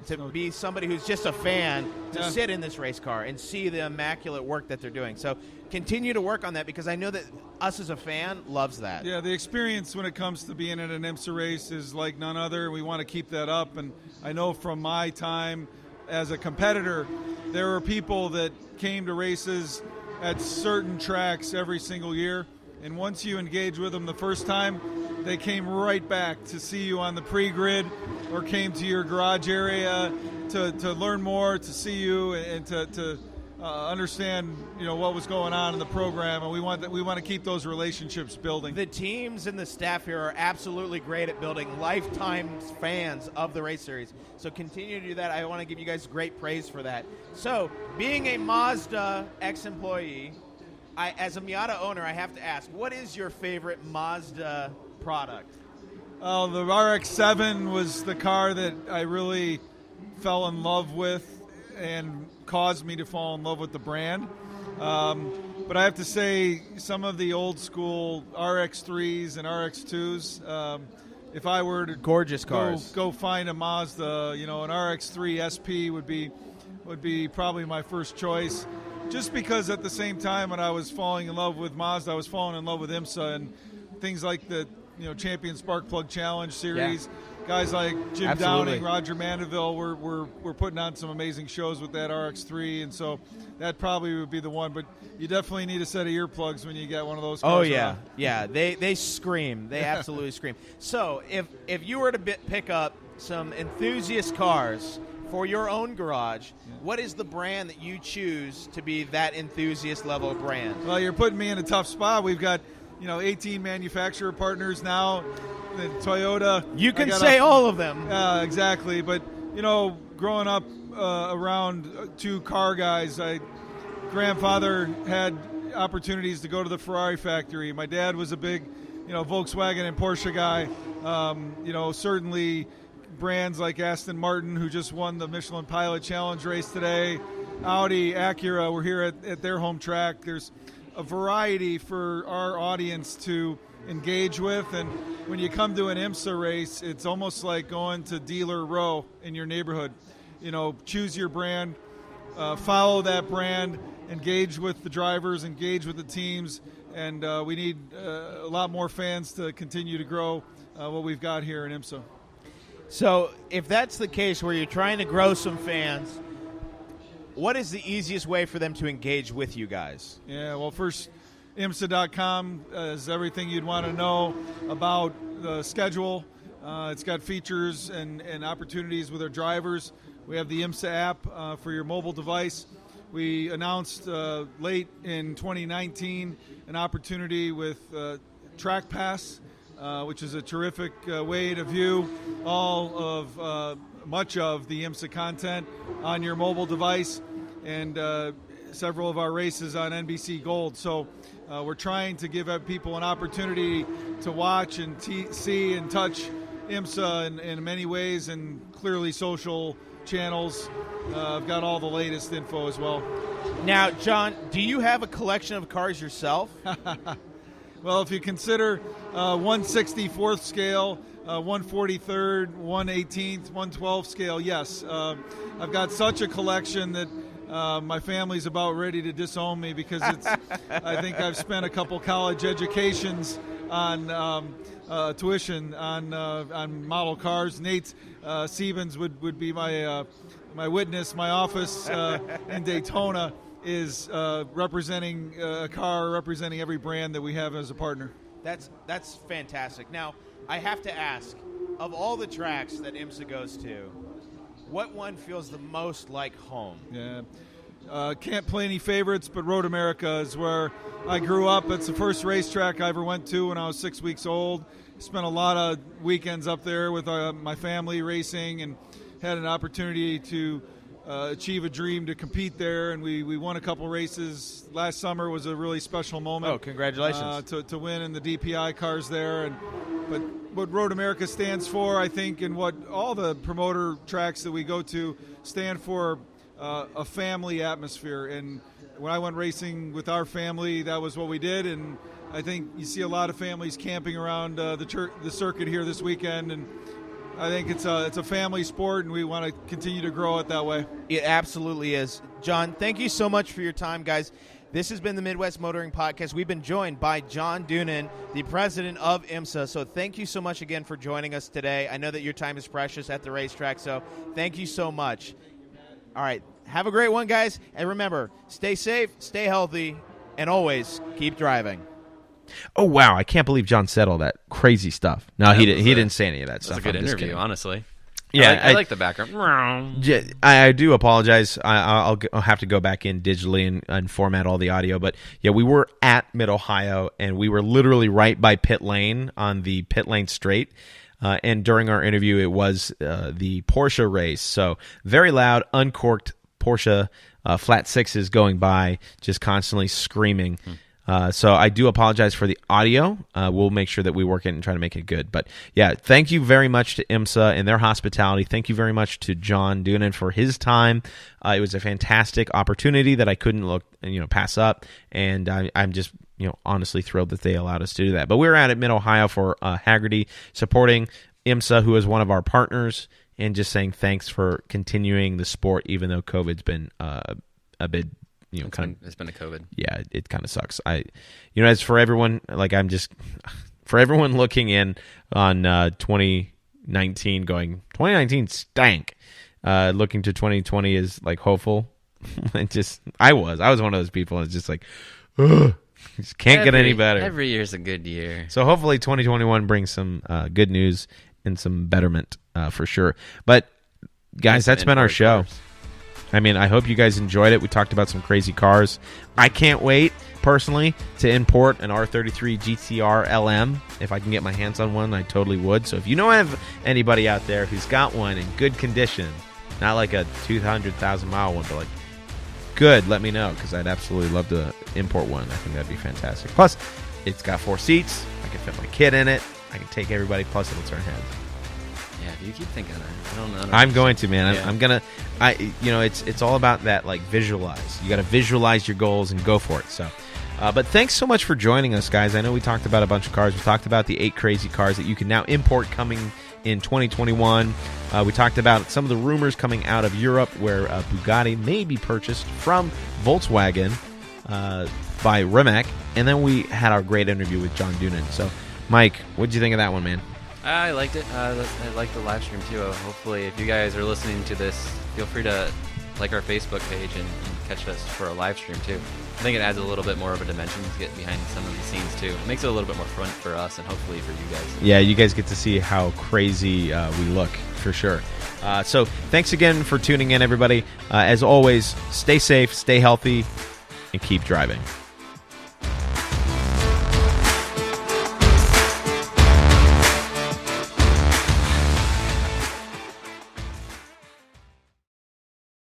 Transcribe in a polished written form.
to be somebody who's just a fan to sit in this race car and see the immaculate work that they're doing. So continue to work on that, because I know that us as a fan loves that. Yeah, the experience when it comes to being in an IMSA race is like none other. We want to keep that up, and I know from my time as a competitor, there were people that came to races at certain tracks every single year, and once you engage with them the first time, they came right back to see you on the pre-grid or came to your garage area to learn more, to see you, and to understand what was going on in the program. And we want to keep those relationships building. The teams and the staff here are absolutely great at building lifetime fans of the race series. So continue to do that. I want to give you guys great praise for that. So being a Mazda ex-employee, as a Miata owner, I have to ask, what is your favorite Mazda product? The RX-7 was the car that I really fell in love with and caused me to fall in love with the brand. But I have to say, some of the old school RX-3s and RX-2s, if I were to gorgeous cars, go find a Mazda, an RX-3 SP would be probably my first choice. Just because at the same time when I was falling in love with Mazda, I was falling in love with IMSA and things like the Champion Spark Plug Challenge series. Yeah. Guys like Jim Downing, Roger Mandeville, we're putting on some amazing shows with that RX-3, and so that probably would be the one. But you definitely need a set of earplugs when you get one of those cars. Oh, yeah. On. Yeah, they scream. They absolutely scream. So if you were to pick up some enthusiast cars for your own garage, what is the brand that you choose to be that enthusiast level brand? Well, you're putting me in a tough spot. We've got 18 manufacturer partners now. The Toyota. You can say all of them. Exactly. But growing up around two car guys, grandfather had opportunities to go to the Ferrari factory. My dad was a big, Volkswagen and Porsche guy. Certainly brands like Aston Martin, who just won the Michelin Pilot Challenge race today, Audi, Acura, we're here at their home track. There's a variety for our audience to engage with, and when you come to an IMSA race, it's almost like going to dealer row in your neighborhood. Choose your brand, follow that brand, engage with the drivers, engage with the teams, and we need a lot more fans to continue to grow what we've got here in IMSA. So if that's the case, where you're trying to grow some fans, what is the easiest way for them to engage with you guys? Yeah, well, first, IMSA.com is everything you'd want to know about the schedule. It's got features and opportunities with our drivers. We have the IMSA app for your mobile device. We announced late in 2019 an opportunity with Track Pass, which is a terrific way to view all of much of the IMSA content on your mobile device, and several of our races on NBC Gold. So we're trying to give people an opportunity to watch and see and touch IMSA in many ways, and clearly social channels. I've got all the latest info as well. Now, John, do you have a collection of cars yourself? Well, if you consider 1/64th scale, 1/43rd, 1/18th, 1/12th scale, yes. I've got such a collection that my family's about ready to disown me, because I think I've spent a couple college educations on tuition on model cars. Nate Siebens would be my witness. My office in Daytona is representing a car, representing every brand that we have as a partner. That's fantastic. Now, I have to ask, of all the tracks that IMSA goes to, what one feels the most like home? Yeah. Can't play any favorites, but Road America is where I grew up. It's the first racetrack I ever went to when I was 6 weeks old. Spent a lot of weekends up there with my family racing, and had an opportunity to achieve a dream to compete there, and we won a couple races. Last summer was a really special moment. Oh, congratulations. To win in the DPI cars there. But what Road America stands for, I think, and what all the promoter tracks that we go to stand for, a family atmosphere. And when I went racing with our family, that was what we did. And I think you see a lot of families camping around the circuit here this weekend, and I think it's a family sport, and we want to continue to grow it that way. It absolutely is. John, thank you so much for your time, guys. This has been the Midwest Motoring Podcast. We've been joined by John Doonan, the president of IMSA. So thank you so much again for joining us today. I know that your time is precious at the racetrack, so thank you so much. All right, have a great one, guys. And remember, stay safe, stay healthy, and always keep driving. Oh, wow. I can't believe John said all that crazy stuff. No, he didn't say any of that stuff. That's a good interview, honestly. Yeah, I like the background. I do apologize. I'll have to go back in digitally and format all the audio. But, yeah, we were at Mid-Ohio, and we were literally right by pit lane on the pit lane straight. And during our interview, it was the Porsche race. So very loud, uncorked Porsche flat sixes going by, just constantly screaming. So I do apologize for the audio. We'll make sure that we work it and try to make it good. But, yeah, thank you very much to IMSA and their hospitality. Thank you very much to John Doonan for his time. It was a fantastic opportunity that I couldn't pass up. And I'm just honestly thrilled that they allowed us to do that. But we were at Mid-Ohio for Hagerty, supporting IMSA, who is one of our partners, and just saying thanks for continuing the sport, even though COVID's been a bit... It's been a COVID. Yeah, it kind of sucks. As for everyone, for everyone looking in on 2019, going 2019 stank. Looking to 2020 is like hopeful. I was one of those people. It's just like, ugh, just can't get any better. Every year's a good year. So hopefully 2021 brings some good news and some betterment for sure. But guys, that's been our show. I mean, I hope you guys enjoyed it. We talked about some crazy cars. I can't wait, personally, to import an R33 GTR LM. If I can get my hands on one, I totally would. So if you know of anybody out there who's got one in good condition, not like a 200,000-mile one, but like good, let me know, because I'd absolutely love to import one. I think that'd be fantastic. Plus, it's got 4 seats. I can fit my kid in it. I can take everybody, plus it'll turn heads. Yeah, you keep thinking that. I don't know. I'm going to, man. Yeah. I'm gonna. It's all about that, like, visualize. You got to visualize your goals and go for it. So, but thanks so much for joining us, guys. I know we talked about a bunch of cars. We talked about the 8 crazy cars that you can now import coming in 2021. We talked about some of the rumors coming out of Europe, where Bugatti may be purchased from Volkswagen by Rimac, and then we had our great interview with John Doonan. So, Mike, what did you think of that one, man? I liked it. I liked the live stream too. Hopefully, if you guys are listening to this, feel free to like our Facebook page and catch us for a live stream too. I think it adds a little bit more of a dimension to get behind some of these scenes too. It makes it a little bit more fun for us and hopefully for you guys. Yeah, you guys get to see how crazy we look, for sure. So thanks again for tuning in, everybody. As always, stay safe, stay healthy, and keep driving.